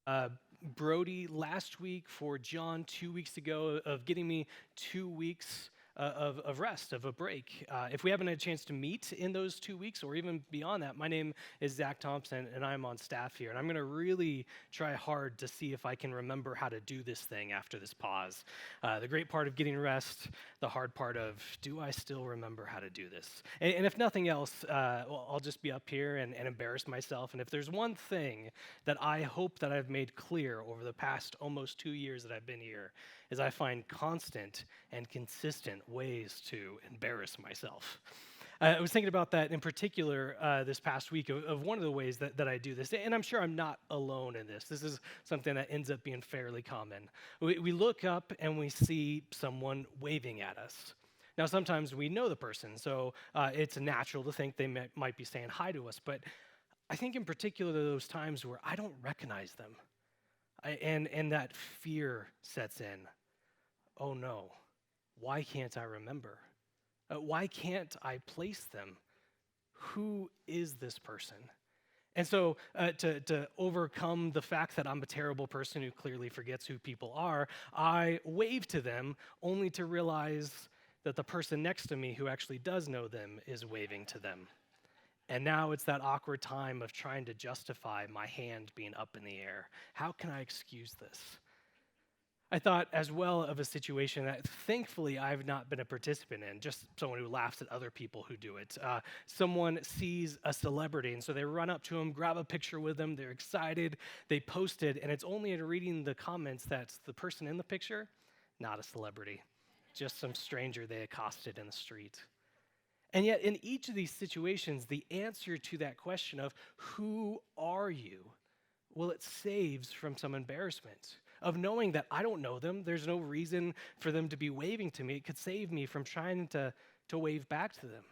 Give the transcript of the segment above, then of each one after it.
uh, Brody last week, for John 2 weeks ago, of getting me 2 weeks of rest, of a break. If we haven't had a chance to meet in those 2 weeks or even beyond that, my name is Zach Thompson and I'm on staff here. And I'm going to really try hard to see if I can remember how to do this thing after this pause. The great part of getting rest, the hard part of, do I still remember how to do this? And if nothing else, well, I'll just be up here and embarrass myself. And if there's one thing that I hope that I've made clear over the past almost 2 years that I've been here, is I find constant and consistent ways to embarrass myself. I was thinking about that in particular this past week of one of the ways that I do this. And I'm sure I'm not alone in this. This is something that ends up being fairly common. We look up and we see someone waving at us. Now, sometimes we know the person, so it's natural to think they might be saying hi to us. But I think in particular those times where I don't recognize them, and that fear sets in. Oh no, why can't I remember? Why can't I place them? Who is this person? And so to overcome the fact that I'm a terrible person who clearly forgets who people are, I wave to them only to realize that the person next to me who actually does know them is waving to them. And now it's that awkward time of trying to justify my hand being up in the air. How can I excuse this? I thought as well of a situation that thankfully I've not been a participant in, just someone who laughs at other people who do it. Someone sees a celebrity, and so they run up to him, grab a picture with them, they're excited, they post it, and it's only in reading the comments that the person in the picture, not a celebrity, just some stranger they accosted in the street. And yet in each of these situations, the answer to that question of who are you, well, it saves from some embarrassment of knowing that I don't know them. There's no reason for them to be waving to me. It could save me from trying to wave back to them.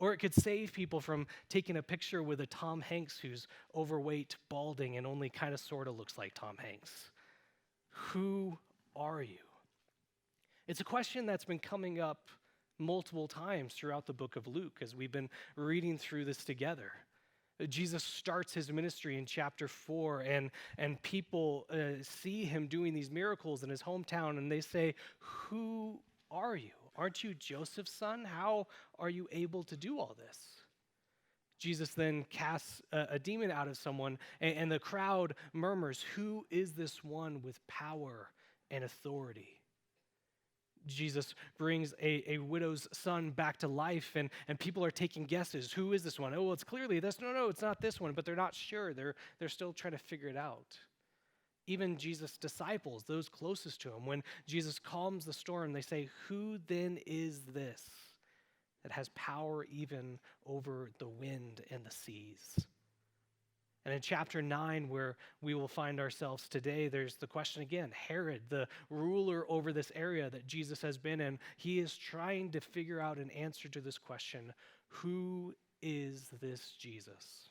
Or it could save people from taking a picture with a Tom Hanks who's overweight, balding, and only kind of sort of looks like Tom Hanks. Who are you? It's a question that's been coming up multiple times throughout the book of Luke as we've been reading through this together. Jesus starts his ministry in chapter 4, and people see him doing these miracles in his hometown, and they say, who are you? Aren't you Joseph's son? How are you able to do all this? Jesus then casts a demon out of someone, and the crowd murmurs, who is this one with power and authority? Jesus brings a widow's son back to life, and people are taking guesses. Who is this one? Oh, well, it's clearly this. No, it's not this one, but they're not sure. They're still trying to figure it out. Even Jesus' disciples, those closest to him, when Jesus calms the storm, they say, who then is this that has power even over the wind and the seas? And in chapter 9, where we will find ourselves today, there's the question again. Herod, the ruler over this area that Jesus has been in, he is trying to figure out an answer to this question. Who is this Jesus?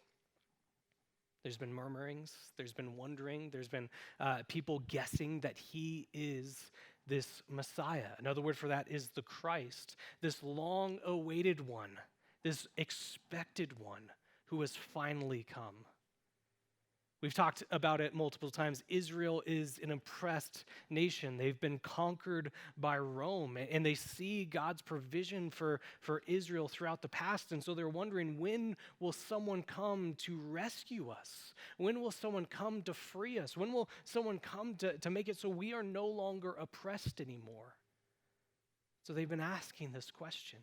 There's been murmurings, there's been wondering, there's been people guessing that he is this Messiah. Another word for that is the Christ, this long-awaited one, this expected one who has finally come. We've talked about it multiple times. Israel is an oppressed nation. They've been conquered by Rome, and they see God's provision for Israel throughout the past, and so they're wondering, when will someone come to rescue us? When will someone come to free us? When will someone come to make it so we are no longer oppressed anymore? So they've been asking this question.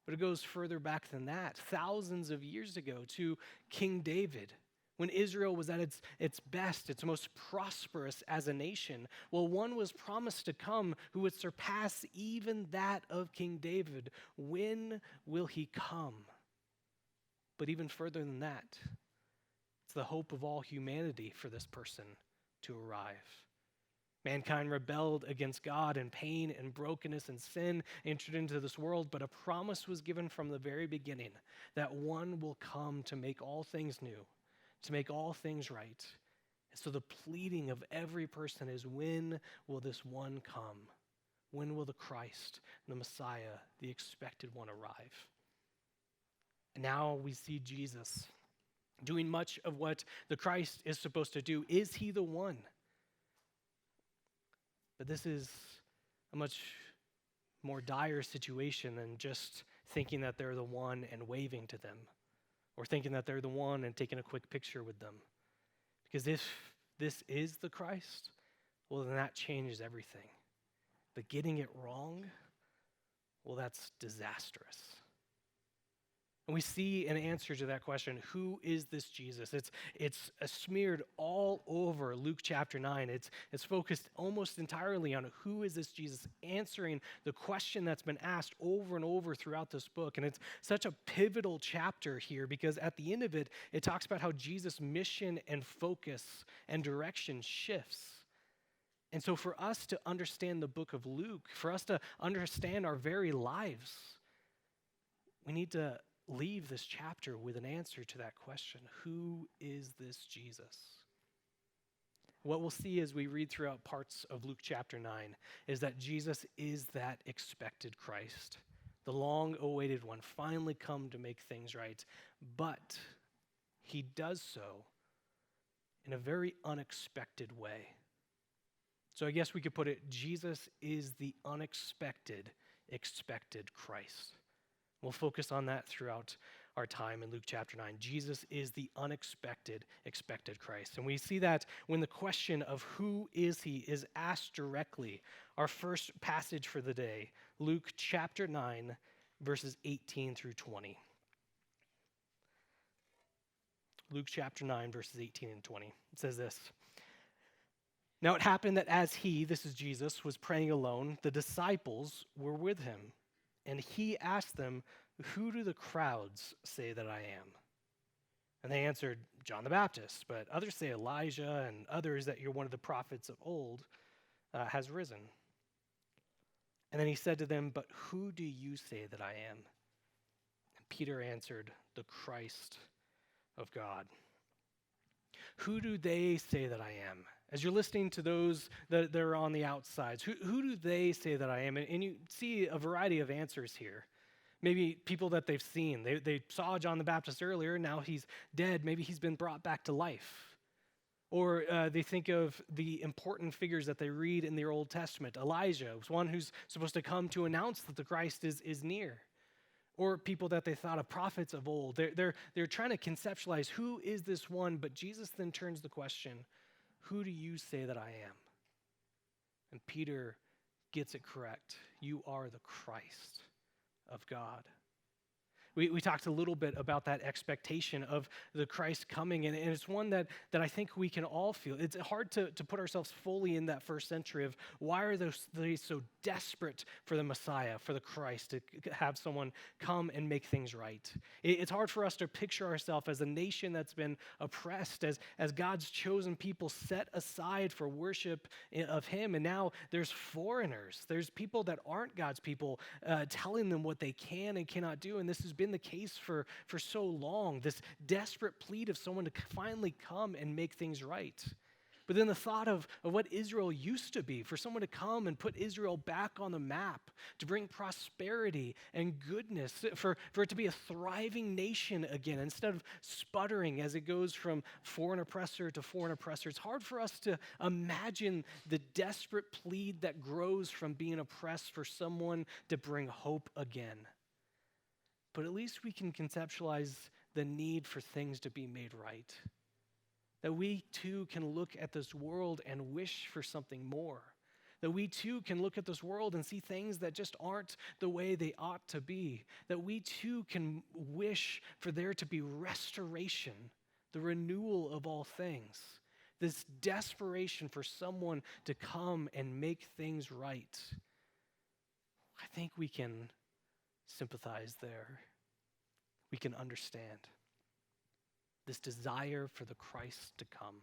But it goes further back than that, thousands of years ago to King David. When Israel was at its best, its most prosperous as a nation, well, one was promised to come who would surpass even that of King David. When will he come? But even further than that, it's the hope of all humanity for this person to arrive. Mankind rebelled against God, and pain and brokenness and sin entered into this world, but a promise was given from the very beginning that one will come to make all things new, to make all things right. And so the pleading of every person is, when will this one come? When will the Christ, the Messiah, the expected one arrive? And now we see Jesus doing much of what the Christ is supposed to do. Is he the one? But this is a much more dire situation than just thinking that they're the one and waving to them, or thinking that they're the one and taking a quick picture with them. Because if this is the Christ, well, then that changes everything. But getting it wrong, well, that's disastrous. And we see an answer to that question: who is this Jesus? It's smeared all over Luke chapter 9. It's focused almost entirely on who is this Jesus, answering the question that's been asked over and over throughout this book. And it's such a pivotal chapter here because at the end of it, it talks about how Jesus' mission and focus and direction shifts. And so for us to understand the book of Luke, for us to understand our very lives, we need to leave this chapter with an answer to that question. Who is this Jesus? What we'll see as we read throughout parts of Luke chapter 9 is that Jesus is that expected Christ, the long-awaited one, finally come to make things right. But he does so in a very unexpected way. So I guess we could put it, Jesus is the unexpected, expected Christ. We'll focus on that throughout our time in Luke chapter 9. Jesus is the unexpected, expected Christ. And we see that when the question of who is he is asked directly. Our first passage for the day, Luke chapter 9, verses 18 through 20. Luke chapter 9, verses 18 and 20. It says this: Now it happened that as he, this is Jesus, was praying alone, the disciples were with him. And he asked them, "Who do the crowds say that I am?" And they answered, "John the Baptist, but others say Elijah, and others that you're one of the prophets of old has risen." And then he said to them, "But who do you say that I am?" And Peter answered, "The Christ of God." Who do they say that I am? As you're listening to those that are on the outsides, who do they say that I am? And you see a variety of answers here. Maybe people that they've seen. They saw John the Baptist earlier, now he's dead. Maybe he's been brought back to life. Or they think of the important figures that they read in the Old Testament. Elijah was one who's supposed to come to announce that the Christ is near. Or people that they thought of prophets of old. They're trying to conceptualize who is this one, but Jesus then turns the question, who do you say that I am? And Peter gets it correct. You are the Christ of God. We talked a little bit about that expectation of the Christ coming, and it's one that I think we can all feel. It's hard to put ourselves fully in that first century of why are they so desperate for the Messiah, for the Christ, to have someone come and make things right. It's hard for us to picture ourselves as a nation that's been oppressed, as God's chosen people set aside for worship of him, and now there's foreigners, there's people that aren't God's people telling them what they can and cannot do, and this has been the case for so long, this desperate plea of someone to finally come and make things right. But then the thought of what Israel used to be, for someone to come and put Israel back on the map, to bring prosperity and goodness, for it to be a thriving nation again, instead of sputtering as it goes from foreign oppressor to foreign oppressor. It's hard for us to imagine the desperate plead that grows from being oppressed for someone to bring hope again. But at least we can conceptualize the need for things to be made right. That we too can look at this world and wish for something more. That we too can look at this world and see things that just aren't the way they ought to be. That we too can wish for there to be restoration, the renewal of all things. This desperation for someone to come and make things right. I think we can sympathize there. We can understand this desire for the Christ to come.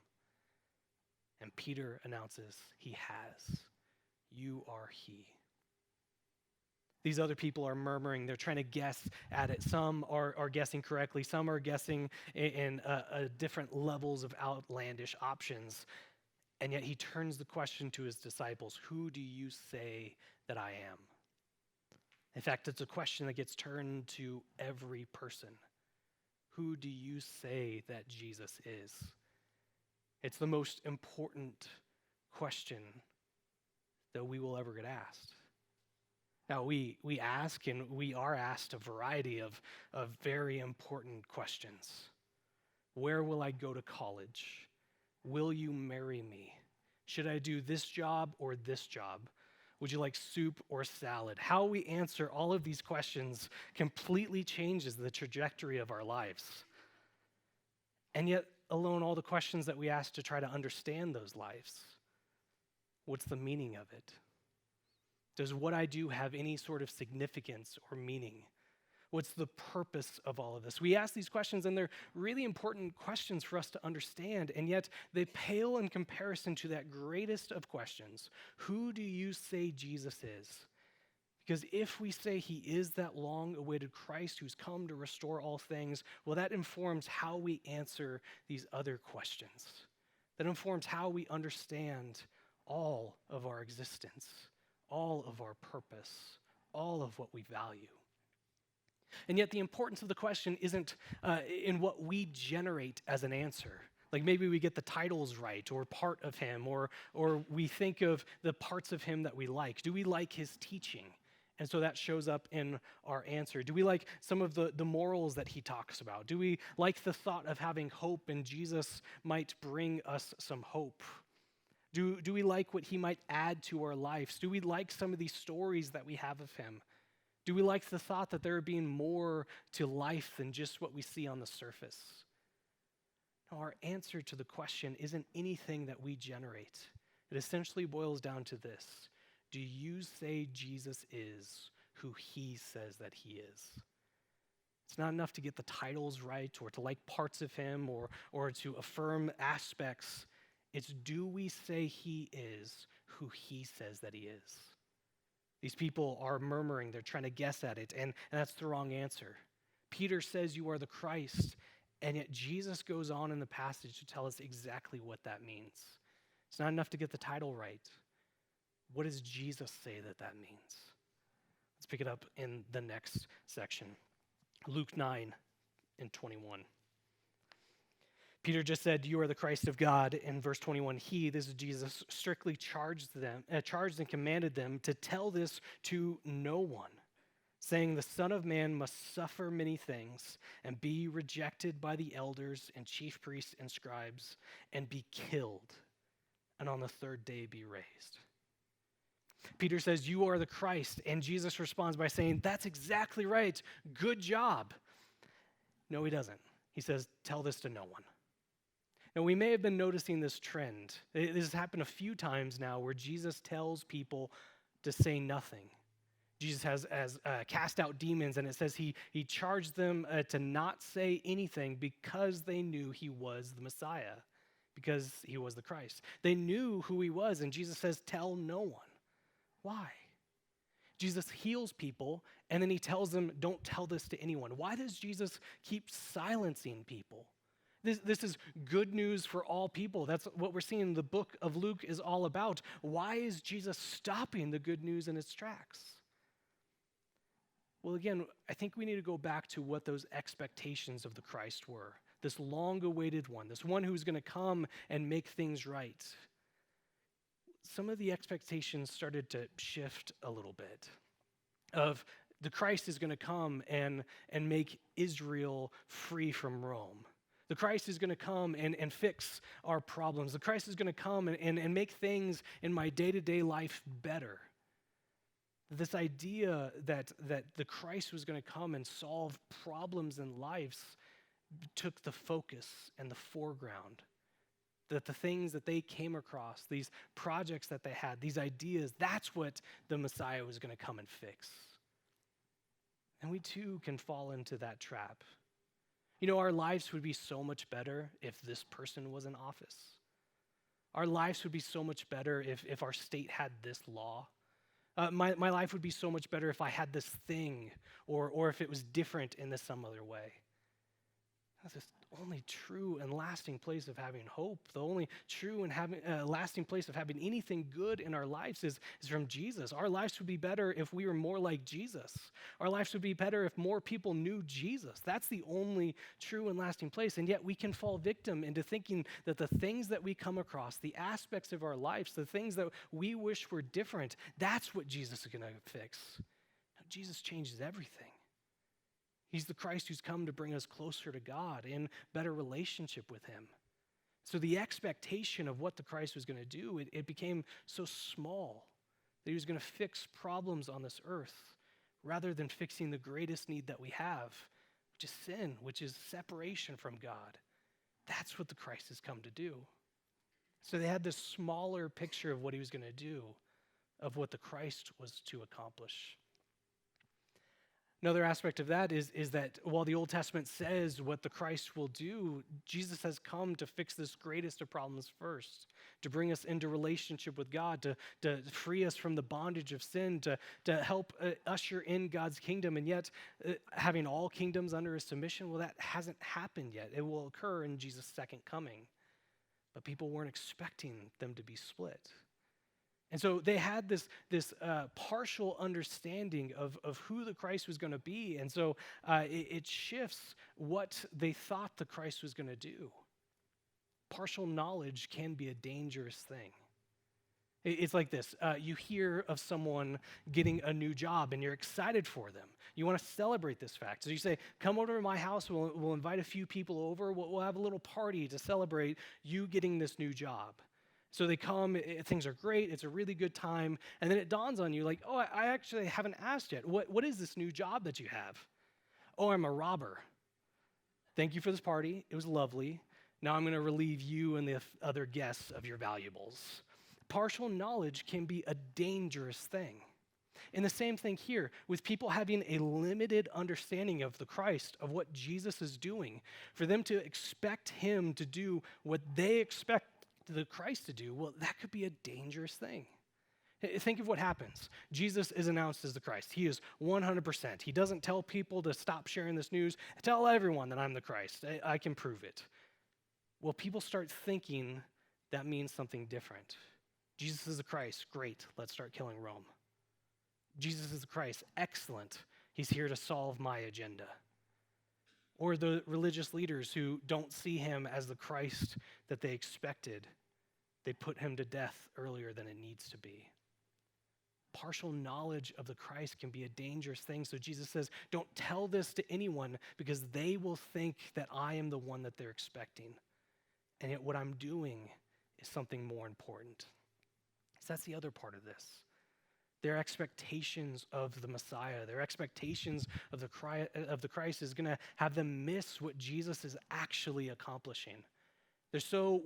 And Peter announces he has. You are he. These other people are murmuring. They're trying to guess at it. Some are guessing correctly. Some are guessing in different levels of outlandish options. And yet he turns the question to his disciples, who do you say that I am? In fact, it's a question that gets turned to every person. who do you say that Jesus is? It's the most important question that we will ever get asked. Now, we ask and we are asked a variety of very important questions. Where will I go to college? Will you marry me? Should I do this job or this job? Would you like soup or salad? How we answer all of these questions completely changes the trajectory of our lives. And yet, alone all the questions that we ask to try to understand those lives, what's the meaning of it? Does what I do have any sort of significance or meaning? What's the purpose of all of this? We ask these questions, and they're really important questions for us to understand, and yet they pale in comparison to that greatest of questions. Who do you say Jesus is? Because if we say he is that long-awaited Christ who's come to restore all things, well, that informs how we answer these other questions. That informs how we understand all of our existence, all of our purpose, all of what we value. And yet the importance of the question isn't in what we generate as an answer. Like maybe we get the titles right or part of him, or we think of the parts of him that we like. Do we like his teaching? And so that shows up in our answer. Do we like some of the morals that he talks about? Do we like the thought of having hope and Jesus might bring us some hope? Do we like what he might add to our lives? Do we like some of these stories that we have of him? Do we like the thought that there being more to life than just what we see on the surface? No, our answer to the question isn't anything that we generate. It essentially boils down to this. Do you say Jesus is who he says that he is? It's not enough to get the titles right or to like parts of him or to affirm aspects. It's do we say he is who he says that he is? These people are murmuring, they're trying to guess at it, and that's the wrong answer. Peter says you are the Christ, and yet Jesus goes on in the passage to tell us exactly what that means. It's not enough to get the title right. What does Jesus say that means? Let's pick it up in the next section. Luke 9:21. Peter just said, you are the Christ of God. In verse 21, this is Jesus, strictly charged and commanded them to tell this to no one, saying the Son of Man must suffer many things and be rejected by the elders and chief priests and scribes and be killed, and on the third day be raised. Peter says, you are the Christ, and Jesus responds by saying, that's exactly right. Good job. No, he doesn't. He says, tell this to no one. Now, we may have been noticing this trend. This has happened a few times now where Jesus tells people to say nothing. Jesus has cast out demons, and it says he charged them to not say anything because they knew he was the Messiah, because he was the Christ. They knew who he was, and Jesus says, tell no one. Why? Jesus heals people, and then he tells them, don't tell this to anyone. Why does Jesus keep silencing people? This is good news for all people. That's what we're seeing the book of Luke is all about. Why is Jesus stopping the good news in its tracks? Well, again, I think we need to go back to what those expectations of the Christ were. This long-awaited one, this one who's going to come and make things right. Some of the expectations started to shift a little bit of the Christ is going to come and make Israel free from Rome. The Christ is going to come and fix our problems. The Christ is going to come and make things in my day-to-day life better. This idea that the Christ was going to come and solve problems in lives took the focus and the foreground. That the things that they came across, these projects that they had, these ideas, that's what the Messiah was going to come and fix. And we too can fall into that trap. You know, our lives would be so much better if this person was in office. Our lives would be so much better if our state had this law. My life would be so much better if I had this thing or if it was different in some other way. That's just only true and lasting place of having hope, the only true and lasting place of having anything good in our lives is from Jesus. Our lives would be better if we were more like Jesus. Our lives would be better if more people knew Jesus. That's the only true and lasting place. And yet we can fall victim into thinking that the things that we come across, the aspects of our lives, the things that we wish were different, that's what Jesus is going to fix. No, Jesus changes everything. He's the Christ who's come to bring us closer to God in better relationship with him. So the expectation of what the Christ was going to do, it became so small that he was going to fix problems on this earth rather than fixing the greatest need that we have, which is sin, which is separation from God. That's what the Christ has come to do. So they had this smaller picture of what he was going to do, of what the Christ was to accomplish. Another aspect of that is that while the Old Testament says what the Christ will do, Jesus has come to fix this greatest of problems first, to bring us into relationship with God, to free us from the bondage of sin, to help usher in God's kingdom. And yet, having all kingdoms under his submission, well, that hasn't happened yet. It will occur in Jesus' second coming. But people weren't expecting them to be split. And so they had this partial understanding of who the Christ was going to be. And so it shifts what they thought the Christ was going to do. Partial knowledge can be a dangerous thing. It's like this. You hear of someone getting a new job and you're excited for them. You want to celebrate this fact. So you say, come over to my house. We'll invite a few people over. We'll have a little party to celebrate you getting this new job. So they come, things are great, it's a really good time, and then it dawns on you like, oh, I actually haven't asked yet. What is this new job that you have? Oh, I'm a robber. Thank you for this party, it was lovely. Now I'm going to relieve you and the other guests of your valuables. Partial knowledge can be a dangerous thing. And the same thing here, with people having a limited understanding of the Christ, of what Jesus is doing, for them to expect him to do what they expect the Christ to do, well, that could be a dangerous thing. Think of what happens. Jesus is announced as the Christ. He is 100%. He doesn't tell people to stop sharing this news. Tell everyone that I'm the Christ. I can prove it. Well, people start thinking that means something different. Jesus is the Christ. Great. Let's start killing Rome. Jesus is the Christ. Excellent. He's here to solve my agenda. Or the religious leaders who don't see him as the Christ that they expected. They put him to death earlier than it needs to be. Partial knowledge of the Christ can be a dangerous thing. So Jesus says, don't tell this to anyone because they will think that I am the one that they're expecting. And yet what I'm doing is something more important. So that's the other part of this. Their expectations of the Messiah, their expectations of the Christ is going to have them miss what Jesus is actually accomplishing. They're so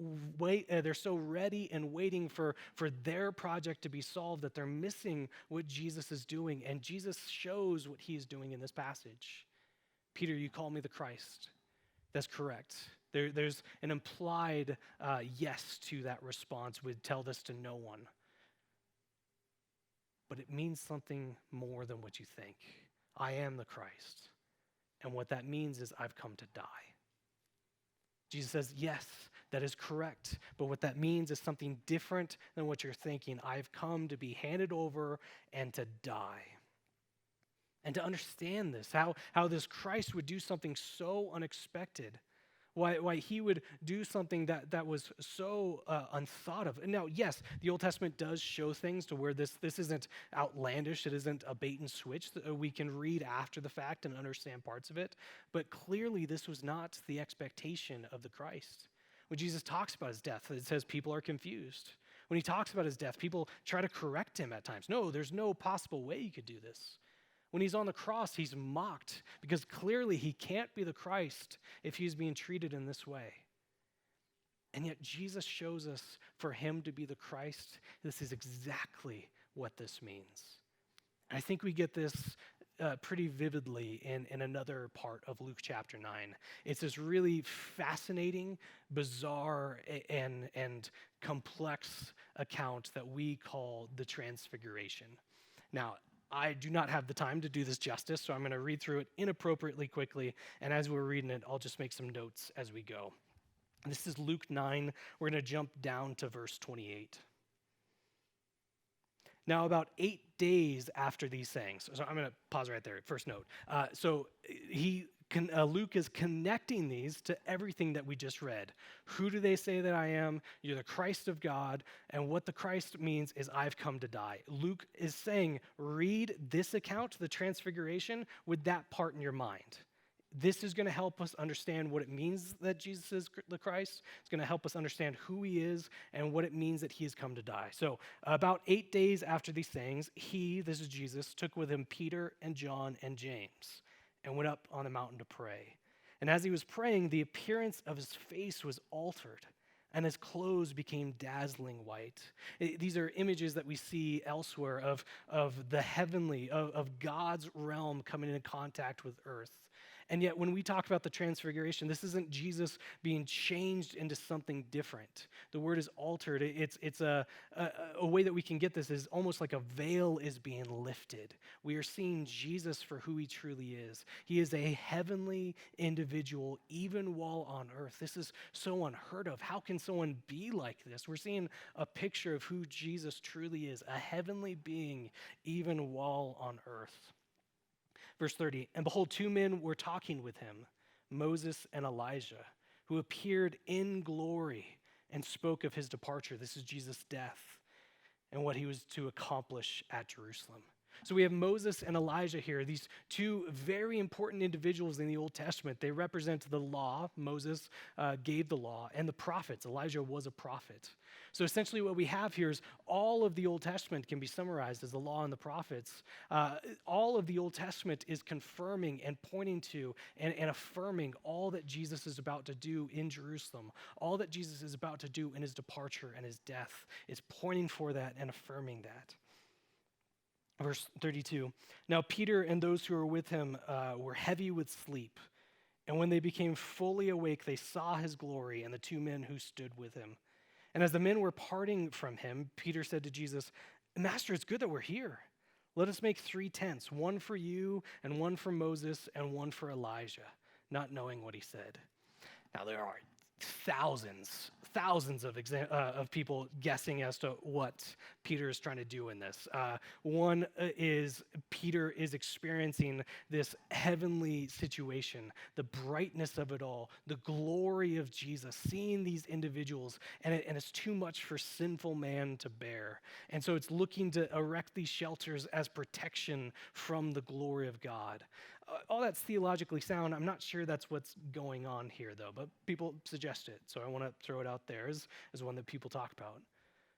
ready and waiting for their project to be solved that they're missing what Jesus is doing. And Jesus shows what he is doing in this passage. Peter, you call me the Christ. That's correct. There's an implied yes to that response. Would tell this to no one. But it means something more than what you think. I am the Christ. And what that means is I've come to die. Jesus says, yes, that is correct. But what that means is something different than what you're thinking. I've come to be handed over and to die. And to understand this, how this Christ would do something so unexpected, why he would do something that was so unthought of. And now, yes, the Old Testament does show things to where this isn't outlandish. It isn't a bait and switch. We can read after the fact and understand parts of it. But clearly, this was not the expectation of the Christ. When Jesus talks about his death, it says people are confused. When he talks about his death, people try to correct him at times. No, there's no possible way you could do this. When he's on the cross, he's mocked because clearly he can't be the Christ if he's being treated in this way. And yet Jesus shows us for him to be the Christ, this is exactly what this means. And I think we get this pretty vividly in another part of Luke chapter 9. It's this really fascinating, bizarre, and complex account that we call the Transfiguration. Now, I do not have the time to do this justice, so I'm going to read through it inappropriately quickly, and as we're reading it, I'll just make some notes as we go. This is Luke 9. We're going to jump down to verse 28. Now, about 8 days after these sayings, so I'm going to pause right there, first note. Luke is connecting these to everything that we just read. Who do they say that I am? You're the Christ of God. And what the Christ means is I've come to die. Luke is saying, read this account, the transfiguration, with that part in your mind. This is going to help us understand what it means that Jesus is the Christ. It's going to help us understand who he is and what it means that he has come to die. So about 8 days after these sayings, this is Jesus, took with him Peter and John and James and went up on the mountain to pray. And as he was praying, the appearance of his face was altered, and his clothes became dazzling white. These are images that we see elsewhere of the heavenly, of God's realm coming into contact with earth. And yet when we talk about the transfiguration, this isn't Jesus being changed into something different. The word is altered. It's a way that we can get this is almost like a veil is being lifted. We are seeing Jesus for who he truly is. He is a heavenly individual even while on earth. This is so unheard of. How can someone be like this? We're seeing a picture of who Jesus truly is, a heavenly being even while on earth. Verse 30, and behold, 2 men were talking with him, Moses and Elijah, who appeared in glory and spoke of his departure. This is Jesus' death and what he was to accomplish at Jerusalem. So we have Moses and Elijah here, these 2 very important individuals in the Old Testament. They represent the law. Moses gave the law, and the prophets. Elijah was a prophet. So essentially what we have here is all of the Old Testament can be summarized as the law and the prophets. All of the Old Testament is confirming and pointing to and affirming all that Jesus is about to do in Jerusalem. All that Jesus is about to do in his departure and his death is pointing for that and affirming that. Verse 32, now Peter and those who were with him were heavy with sleep. And when they became fully awake, they saw his glory and the 2 men who stood with him. And as the men were parting from him, Peter said to Jesus, Master, it's good that we're here. Let us make 3 tents, one for you and one for Moses and one for Elijah, not knowing what he said. Now there are thousands of people guessing as to what Peter is trying to do in this. One is Peter is experiencing this heavenly situation, the brightness of it all, the glory of Jesus, seeing these individuals, and it's too much for sinful man to bear. And so it's looking to erect these shelters as protection from the glory of God. All that's theologically sound. I'm not sure that's what's going on here, though, but people suggest it, so I want to throw it out there as one that people talk about.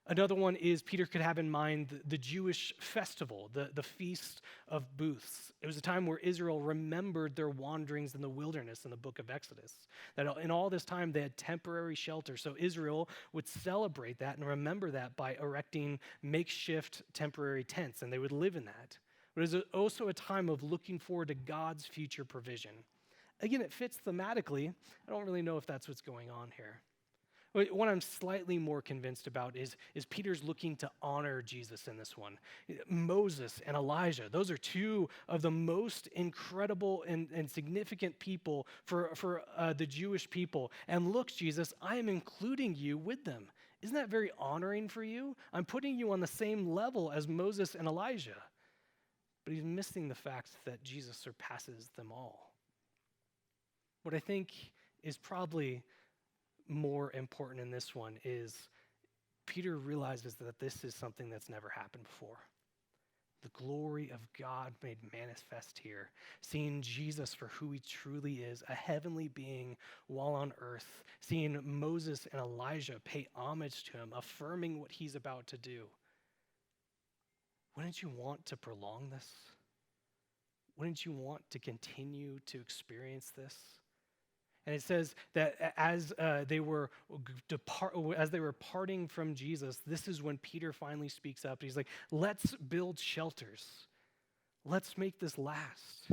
Another one is Peter could have in mind the Jewish festival, the Feast of Booths. It was a time where Israel remembered their wanderings in the wilderness in the book of Exodus. That in all this time they had temporary shelter, so Israel would celebrate that and remember that by erecting makeshift temporary tents, and they would live in that. But it is also a time of looking forward to God's future provision. Again, it fits thematically. I don't really know if that's what's going on here. What I'm slightly more convinced about is Peter's looking to honor Jesus in this one. Moses and Elijah, those are 2 of the most incredible and significant people for the Jewish people. And look, Jesus, I am including you with them. Isn't that very honoring for you? I'm putting you on the same level as Moses and Elijah. But he's missing the fact that Jesus surpasses them all. What I think is probably more important in this one is Peter realizes that this is something that's never happened before. The glory of God made manifest here, seeing Jesus for who he truly is, a heavenly being while on earth, seeing Moses and Elijah pay homage to him, affirming what he's about to do. Wouldn't you want to prolong this? Wouldn't you want to continue to experience this? And it says that as they were parting from Jesus, this is when Peter finally speaks up. He's like, let's build shelters. Let's make this last.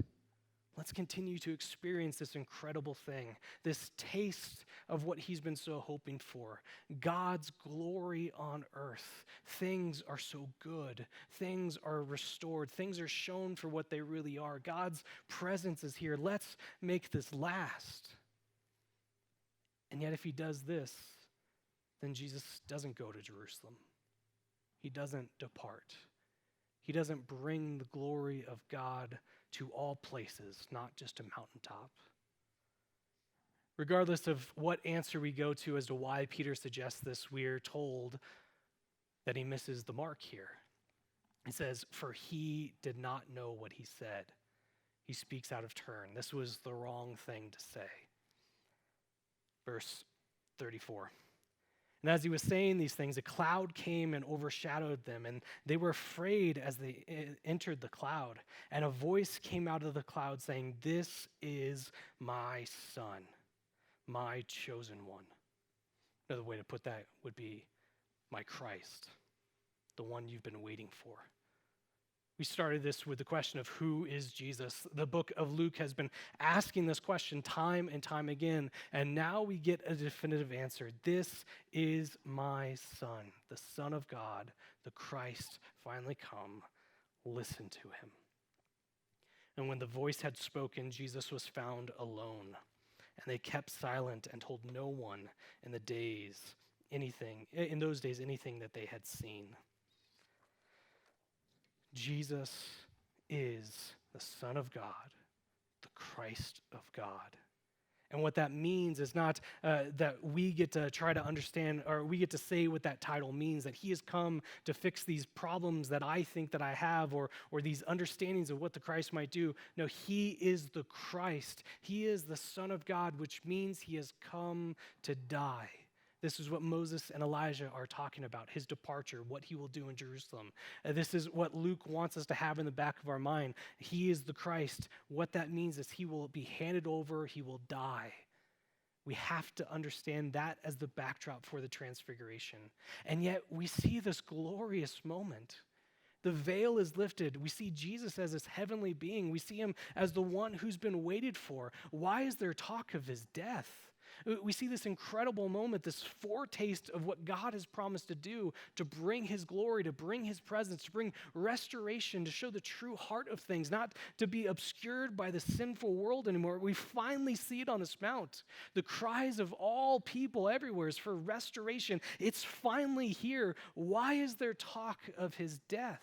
Let's continue to experience this incredible thing, this taste of what he's been so hoping for. God's glory on earth. Things are so good. Things are restored. Things are shown for what they really are. God's presence is here. Let's make this last. And yet if he does this, then Jesus doesn't go to Jerusalem. He doesn't depart. He doesn't bring the glory of God to all places, not just a mountaintop. Regardless of what answer we go to as to why Peter suggests this, we're told that he misses the mark here. It says, for he did not know what he said. He speaks out of turn. This was the wrong thing to say. Verse 34. And as he was saying these things, a cloud came and overshadowed them, and they were afraid as they entered the cloud. And a voice came out of the cloud saying, this is my son, my chosen one. Another way to put that would be my Christ, the one you've been waiting for. We started this with the question of who is Jesus? The book of Luke has been asking this question time and time again, and now we get a definitive answer. This is my son, the Son of God, the Christ finally come. Listen to him. And when the voice had spoken, Jesus was found alone, and they kept silent and told no one in those days anything that they had seen. Jesus is the Son of God, the Christ of God. And what that means is not that we get to try to understand or we get to say what that title means, that he has come to fix these problems that I think that I have or these understandings of what the Christ might do. No, he is the Christ. He is the Son of God, which means he has come to die. This is what Moses and Elijah are talking about, his departure, what he will do in Jerusalem. This is what Luke wants us to have in the back of our mind. He is the Christ. What that means is he will be handed over, he will die. We have to understand that as the backdrop for the transfiguration. And yet we see this glorious moment. The veil is lifted. We see Jesus as this heavenly being. We see him as the one who's been waited for. Why is there talk of his death? We see this incredible moment, this foretaste of what God has promised to do, to bring his glory, to bring his presence, to bring restoration, to show the true heart of things, not to be obscured by the sinful world anymore. We finally see it on this mount. The cries of all people everywhere is for restoration. It's finally here. Why is there talk of his death?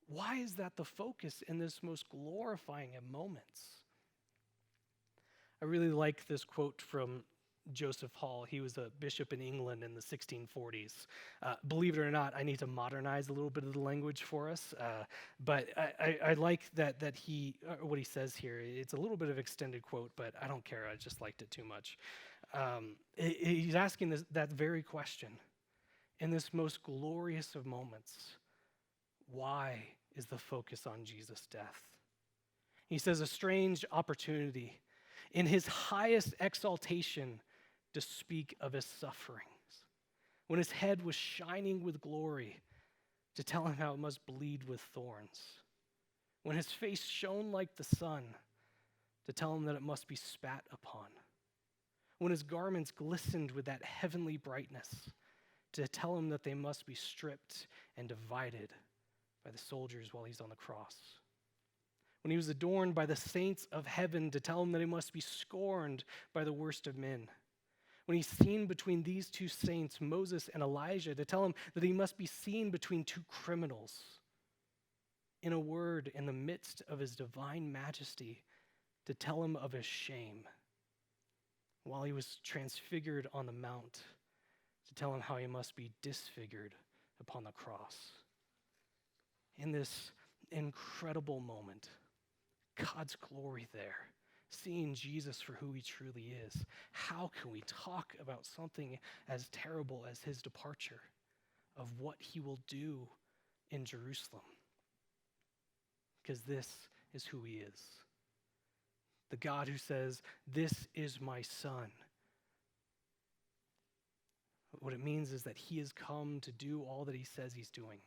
Why is that the focus in this most glorifying of moments? I really like this quote from Joseph Hall. He was a bishop in England in the 1640s. Believe it or not, I need to modernize a little bit of the language for us, but I like that he what he says here. It's a little bit of extended quote, but I don't care. I just liked it too much. He's asking that very question. In this most glorious of moments, why is the focus on Jesus' death? He says, a strange opportunity in his highest exaltation to speak of his sufferings. When his head was shining with glory, to tell him how it must bleed with thorns. When his face shone like the sun, to tell him that it must be spat upon. When his garments glistened with that heavenly brightness, to tell him that they must be stripped and divided by the soldiers while he's on the cross. When he was adorned by the saints of heaven, to tell him that he must be scorned by the worst of men. When he's seen between these two saints, Moses and Elijah, to tell him that he must be seen between two criminals. In a word, in the midst of his divine majesty, to tell him of his shame. While he was transfigured on the mount, to tell him how he must be disfigured upon the cross. In this incredible moment, God's glory there, seeing Jesus for who he truly is. How can we talk about something as terrible as his departure, of what he will do in Jerusalem? Because this is who he is. The God who says, this is my son. What it means is that he has come to do all that he says he's doing.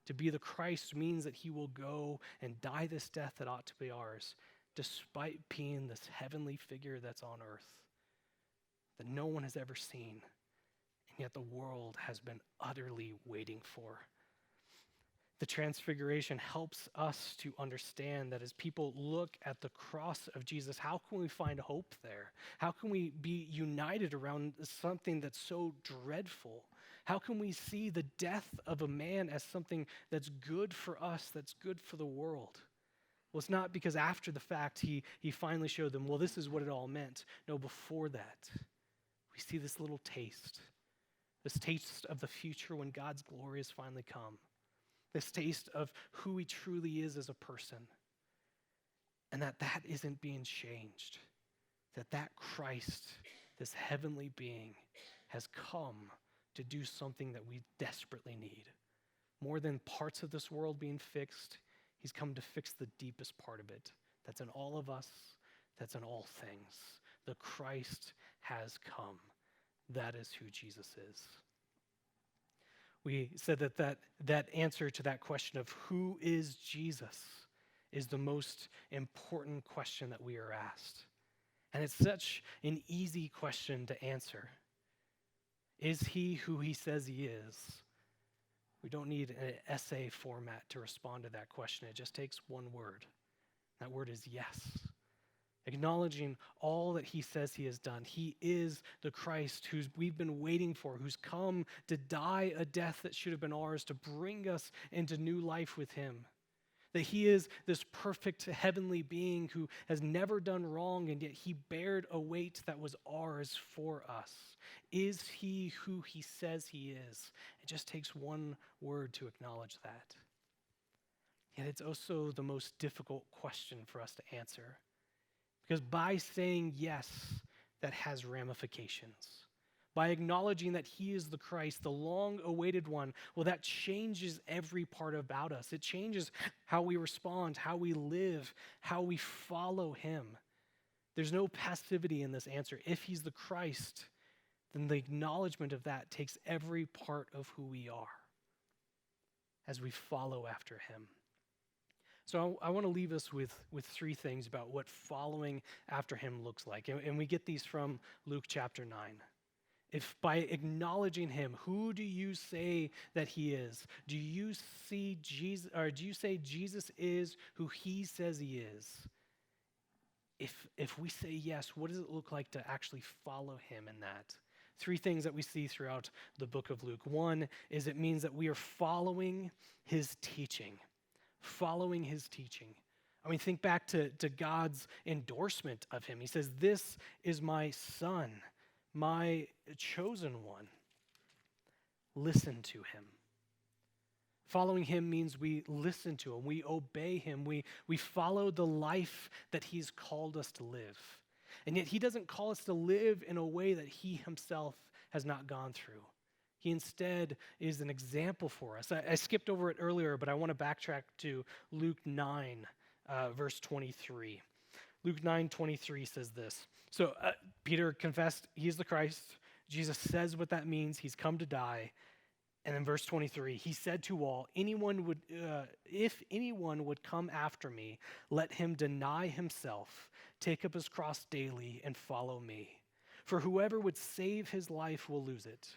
To be the Christ means that he will go and die this death that ought to be ours, despite being this heavenly figure that's on earth that no one has ever seen, and yet the world has been utterly waiting for. The transfiguration helps us to understand that as people look at the cross of Jesus, how can we find hope there? How can we be united around something that's so dreadful? How can we see the death of a man as something that's good for us, that's good for the world? Well, it's not because after the fact he finally showed them, well, this is what it all meant. No, before that, we see this little taste of the future when God's glory has finally come. This taste of who he truly is as a person. And that isn't being changed. That Christ, this heavenly being, has come to do something that we desperately need. More than parts of this world being fixed, he's come to fix the deepest part of it. That's in all of us, that's in all things. The Christ has come. That is who Jesus is. We said that answer to that question of who is Jesus is the most important question that we are asked. And it's such an easy question to answer. Is he who he says he is? We don't need an essay format to respond to that question. It just takes one word. That word is yes. Acknowledging all that he says he has done. He is the Christ who we've been waiting for, who's come to die a death that should have been ours, to bring us into new life with him. That he is this perfect heavenly being who has never done wrong, and yet he bared a weight that was ours for us. Is he who he says he is? It just takes one word to acknowledge that. Yet it's also the most difficult question for us to answer. Because by saying yes, that has ramifications. By acknowledging that he is the Christ, the long-awaited one, well, that changes every part about us. It changes how we respond, how we live, how we follow him. There's no passivity in this answer. If he's the Christ, then the acknowledgement of that takes every part of who we are as we follow after him. So I want to leave us with three things about what following after him looks like. And we get these from Luke chapter 9. If by acknowledging him, who do you say that he is? Do you see Jesus, or do you say Jesus is who he says he is? If we say yes, what does it look like to actually follow him in that? Three things that we see throughout the book of Luke. One is it means that we are following his teaching. Following his teaching. I mean, think back to God's endorsement of him. He says, "This is my son, my chosen one." Listen to him. Following him means we listen to him, we obey him, we follow the life that he's called us to live. And yet he doesn't call us to live in a way that he himself has not gone through. He instead is an example for us. I skipped over it earlier, but I want to backtrack to Luke 9, verse 23. Luke 9:23 says this. So Peter confessed he's the Christ. Jesus says what that means. He's come to die. And in verse 23, he said to all, if anyone would come after me, let him deny himself, take up his cross daily, and follow me. For whoever would save his life will lose it.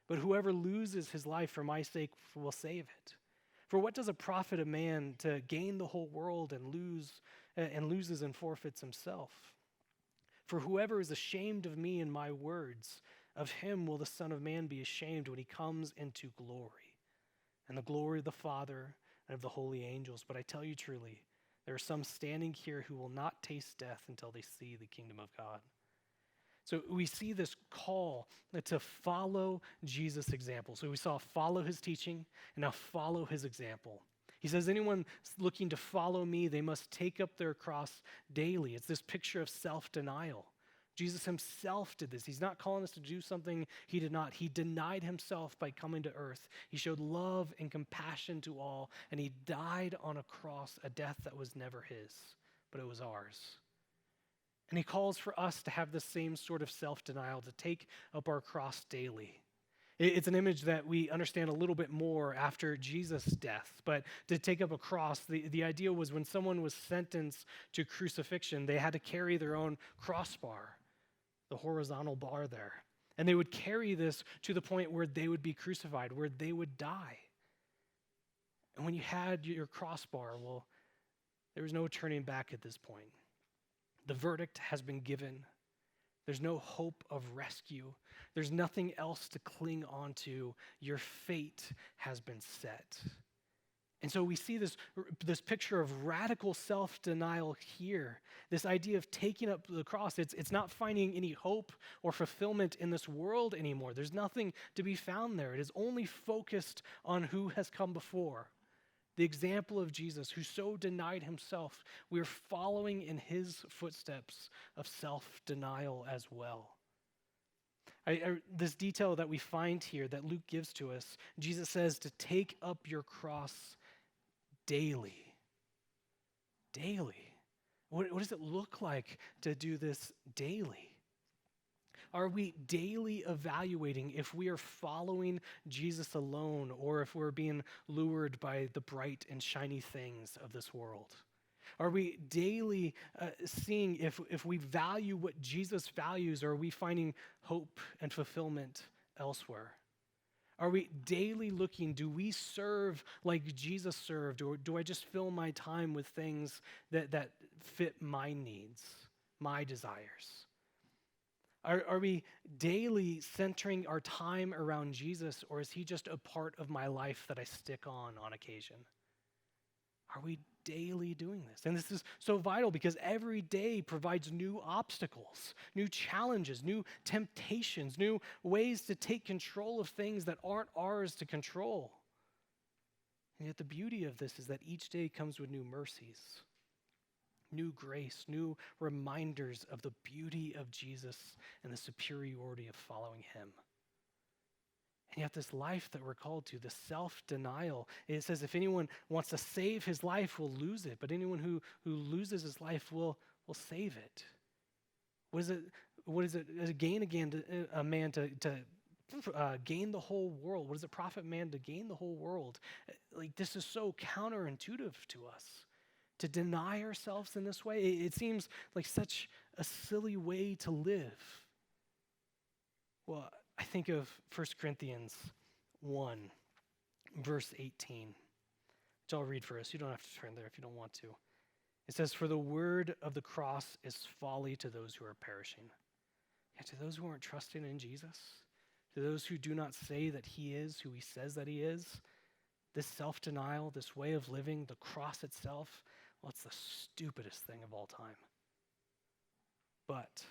But whoever loses his life for my sake will save it. For what does it profit a man to gain the whole world and loses and forfeits himself? For whoever is ashamed of me and my words, of him will the Son of Man be ashamed when he comes into glory, and the glory of the Father and of the holy angels. But I tell you truly, there are some standing here who will not taste death until they see the kingdom of God. So we see this call to follow Jesus' example. So we saw follow his teaching, and now follow his example. He says, anyone looking to follow me, they must take up their cross daily. It's this picture of self-denial. Jesus himself did this. He's not calling us to do something he did not. He denied himself by coming to earth. He showed love and compassion to all, and he died on a cross, a death that was never his, but it was ours. And he calls for us to have the same sort of self-denial, to take up our cross daily. It's an image that we understand a little bit more after Jesus' death. But to take up a cross, the idea was when someone was sentenced to crucifixion, they had to carry their own crossbar, the horizontal bar there. And they would carry this to the point where they would be crucified, where they would die. And when you had your crossbar, well, there was no turning back at this point. The verdict has been given. There's no hope of rescue. There's nothing else to cling onto. Your fate has been set. And so we see this picture of radical self-denial here. This idea of taking up the cross. It's not finding any hope or fulfillment in this world anymore. There's nothing to be found there. It is only focused on who has come before. The example of Jesus, who so denied himself. We are following in his footsteps of self-denial as well. This detail that we find here that Luke gives to us, Jesus says to take up your cross daily. Daily. What does it look like to do this daily? Are we daily evaluating if we are following Jesus alone or if we're being lured by the bright and shiny things of this world? Are we daily seeing if we value what Jesus values, or are we finding hope and fulfillment elsewhere? Are we daily looking, do we serve like Jesus served, or do I just fill my time with things that fit my needs, my desires? Are we daily centering our time around Jesus, or is he just a part of my life that I stick on occasion? Are we daily doing this? And this is so vital because every day provides new obstacles, new challenges, new temptations, new ways to take control of things that aren't ours to control. And yet the beauty of this is that each day comes with new mercies, new grace, new reminders of the beauty of Jesus and the superiority of following him. And yet this life that we're called to, the self-denial, it says if anyone wants to save his life will lose it, but anyone who loses his life will save it. What is it gain a man to gain the whole world? What does it profit man to gain the whole world? Like, this is so counterintuitive to us. To deny ourselves in this way, it seems like such a silly way to live. Well, I think of 1 Corinthians 1, verse 18, which I'll read for us. You don't have to turn there if you don't want to. It says, "For the word of the cross is folly to those who are perishing." Yet to those who aren't trusting in Jesus, to those who do not say that he is who he says that he is, this self-denial, this way of living, the cross itself, well, it's the stupidest thing of all time. But,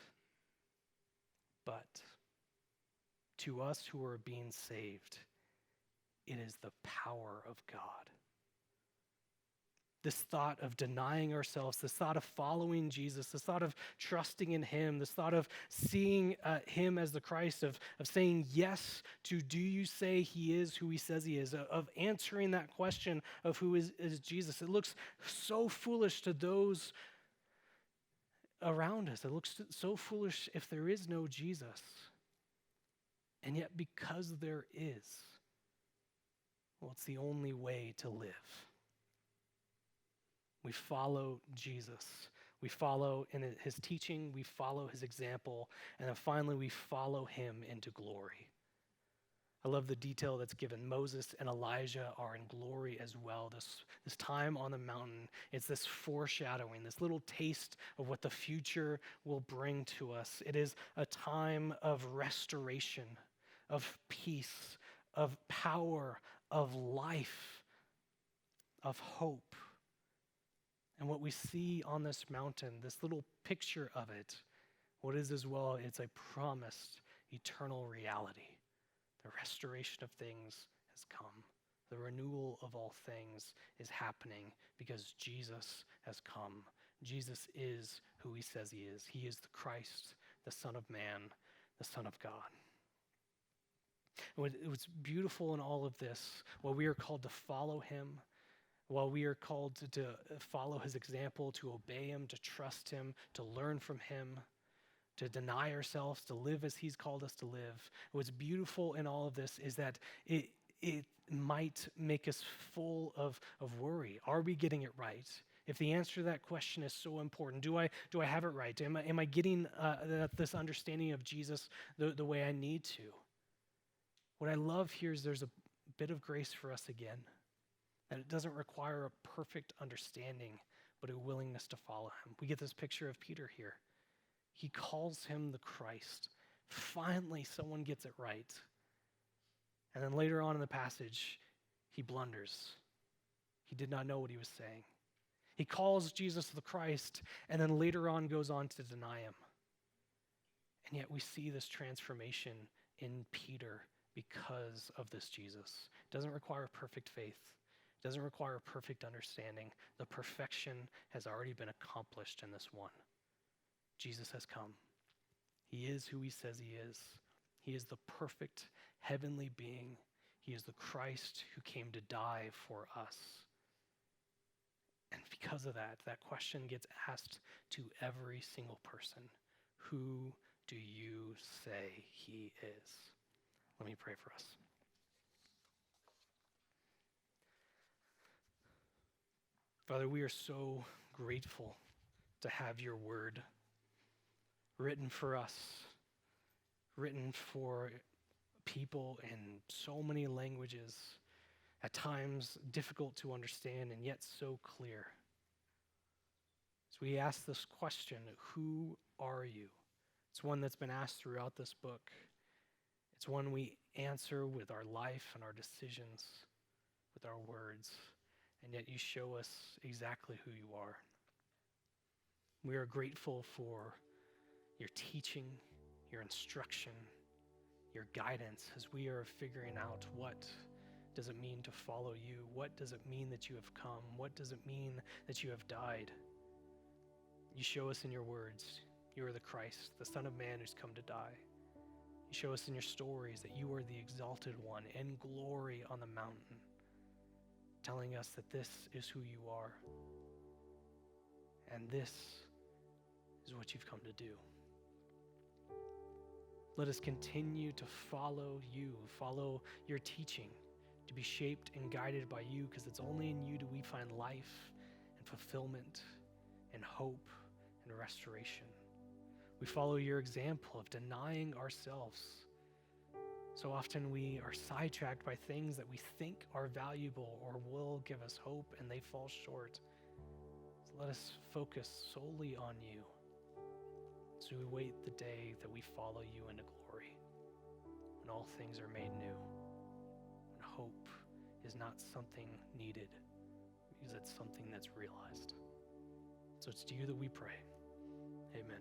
to us who are being saved, it is the power of God. This thought of denying ourselves, this thought of following Jesus, this thought of trusting in him, this thought of seeing him as the Christ, of saying yes to do you say he is who he says he is, of answering that question of who is Jesus. It looks so foolish to those around us. It looks so foolish if there is no Jesus. And yet because there is, well, it's the only way to live. We follow Jesus. We follow in his teaching, we follow his example, and then finally we follow him into glory. I love the detail that's given. Moses and Elijah are in glory as well. This time on the mountain, it's this foreshadowing, this little taste of what the future will bring to us. It is a time of restoration, of peace, of power, of life, of hope. And what we see on this mountain, this little picture of it, what is as well, it's a promised eternal reality. The restoration of things has come. The renewal of all things is happening because Jesus has come. Jesus is who he says he is. He is the Christ, the Son of Man, the Son of God. And what's beautiful in all of this, while we are called to follow him, while we are called to follow his example, to obey him, to trust him, to learn from him, to deny ourselves, to live as he's called us to live. What's beautiful in all of this is that it might make us full of worry. Are we getting it right? If the answer to that question is so important, do I have it right? Am I getting this understanding of Jesus the way I need to? What I love here is there's a bit of grace for us again, that it doesn't require a perfect understanding, but a willingness to follow him. We get this picture of Peter here. He calls him the Christ. Finally, someone gets it right. And then later on in the passage, he blunders. He did not know what he was saying. He calls Jesus the Christ, and then later on goes on to deny him. And yet we see this transformation in Peter because of this Jesus. It doesn't require perfect faith. It doesn't require perfect understanding. The perfection has already been accomplished in this one. Jesus has come. He is who he says he is. He is the perfect heavenly being. He is the Christ who came to die for us. And because of that, that question gets asked to every single person. Who do you say he is? Let me pray for us. Father, we are so grateful to have your word written for us, written for people in so many languages, at times difficult to understand and yet so clear. So we ask this question, who are you? It's one that's been asked throughout this book. It's one we answer with our life and our decisions, with our words, and yet you show us exactly who you are. We are grateful for your teaching, your instruction, your guidance as we are figuring out what does it mean to follow you? What does it mean that you have come? What does it mean that you have died? You show us in your words, you are the Christ, the Son of Man who's come to die. You show us in your stories that you are the exalted one in glory on the mountain, telling us that this is who you are. And this is what you've come to do. Let us continue to follow you, follow your teaching, to be shaped and guided by you, because it's only in you do we find life and fulfillment and hope and restoration. We follow your example of denying ourselves. So often we are sidetracked by things that we think are valuable or will give us hope, and they fall short. So let us focus solely on you. So we wait the day that we follow you into glory, when all things are made new, when hope is not something needed, because it's something that's realized. So it's to you that we pray. Amen.